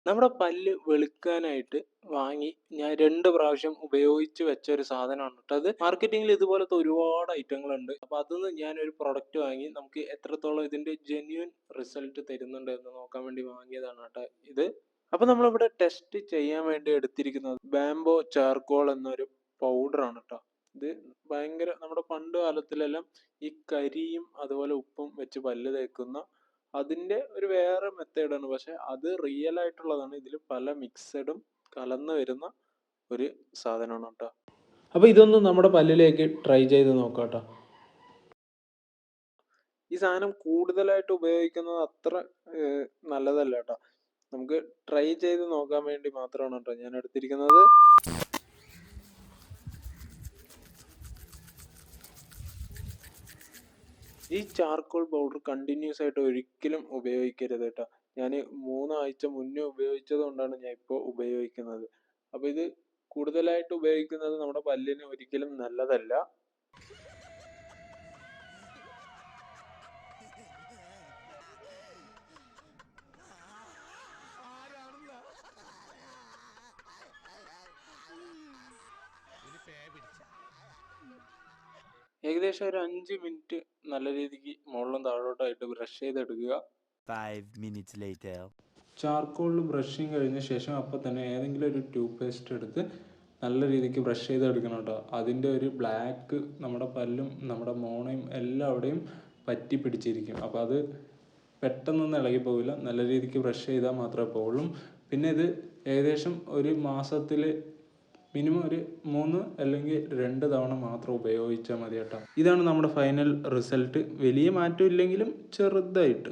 നമ്മുടെ പല്ല് വെളുക്കാനായിട്ട് വാങ്ങി ഞാൻ 2 പ്രാവശ്യം ഉപയോഗിച്ച് വെച്ച ഒരു സാധനമാണ് ട്ടോ അത്. മാർക്കറ്റിംഗിൽ ഇതുപോലത്തെ ഒരുപാട് ഐറ്റങ്ങളുണ്ട്. അപ്പൊ അതിന്ന് ഞാനൊരു പ്രൊഡക്റ്റ് വാങ്ങി നമുക്ക് എത്രത്തോളം ഇതിന്റെ ജെന്യൂൻ റിസൾട്ട് തരുന്നുണ്ട് എന്ന് നോക്കാൻ വേണ്ടി വാങ്ങിയതാണ് ട്ടോ ഇത്. അപ്പൊ നമ്മളിവിടെ ടെസ്റ്റ് ചെയ്യാൻ വേണ്ടി എടുത്തിരിക്കുന്നത് ബാംബോ ചാർക്കോൾ എന്നൊരു പൗഡറാണ് ട്ടോ. ഇത് ഭയങ്കര നമ്മുടെ പണ്ട് കാലത്തിലെല്ലാം ഈ കരിയും അതുപോലെ ഉപ്പും വെച്ച് പല്ല് തേക്കുന്ന അതിന്റെ ഒരു വേറെ മെത്തേഡാണ്. പക്ഷെ അത് റിയൽ ആയിട്ടുള്ളതാണ്. ഇതിൽ പല മിക്സഡും കലർന്ന് വരുന്ന ഒരു സാധനമാണ് ട്ടോ. അപ്പൊ ഇതൊന്ന് നമ്മുടെ പല്ലിലേക്ക് ട്രൈ ചെയ്ത് നോക്കാം ട്ടോ. ഈ സാധനം കൂടുതലായിട്ട് ഉപയോഗിക്കുന്നത് അത്ര നല്ലതല്ല ട്ടോ. നമുക്ക് ട്രൈ ചെയ്ത് നോക്കാൻ വേണ്ടി മാത്രമാണ് ട്ടോ ഞാൻ എടുത്തിരിക്കുന്നത്. ഈ ചാർക്കോൾ പൗഡർ കണ്ടിന്യൂസ് ആയിട്ട് ഒരിക്കലും ഉപയോഗിക്കരുത് ട്ടോ. ഞാൻ 3 ആഴ്ച മുന്നേ ഉപയോഗിച്ചത് കൊണ്ടാണ് ഞാൻ ഇപ്പോൾ ഉപയോഗിക്കുന്നത്. അപ്പൊ ഇത് കൂടുതലായിട്ട് ഉപയോഗിക്കുന്നത് നമ്മുടെ പല്ലിന് ഒരിക്കലും നല്ലതല്ല. ഏകദേശം ഒരു 5 മിനിറ്റ് നല്ല രീതിക്ക് മുകളിലും താഴോട്ടായിട്ട് ബ്രഷ് ചെയ്തെടുക്കുക. 5 minutes later. ചാർക്കോളിൽ ബ്രഷിങ് കഴിഞ്ഞ ശേഷം അപ്പോൾ തന്നെ ഏതെങ്കിലും ഒരു ട്യൂബ് പേസ്റ്റ് എടുത്ത് നല്ല രീതിക്ക് ബ്രഷ് ചെയ്തെടുക്കണം ട്ടോ. അതിൻ്റെ ഒരു ബ്ലാക്ക് നമ്മുടെ പല്ലും നമ്മുടെ മോണയും എല്ലാവിടെയും പറ്റി പിടിച്ചിരിക്കും. അപ്പോൾ അത് പെട്ടെന്നൊന്നും ഇളകി പോവില്ല. നല്ല രീതിക്ക് ബ്രഷ് ചെയ്താൽ മാത്രമേ പോവുള്ളൂ. പിന്നെ ഇത് ഏകദേശം ഒരു മാസത്തിൽ മിനിമം ഒരു 3 അല്ലെങ്കിൽ 2 തവണ മാത്രം ഉപയോഗിച്ചാൽ മതി കേട്ടോ. ഇതാണ് നമ്മുടെ ഫൈനൽ റിസൾട്ട്. വലിയ മാറ്റം ഇല്ലെങ്കിലും ചെറുതായിട്ട്.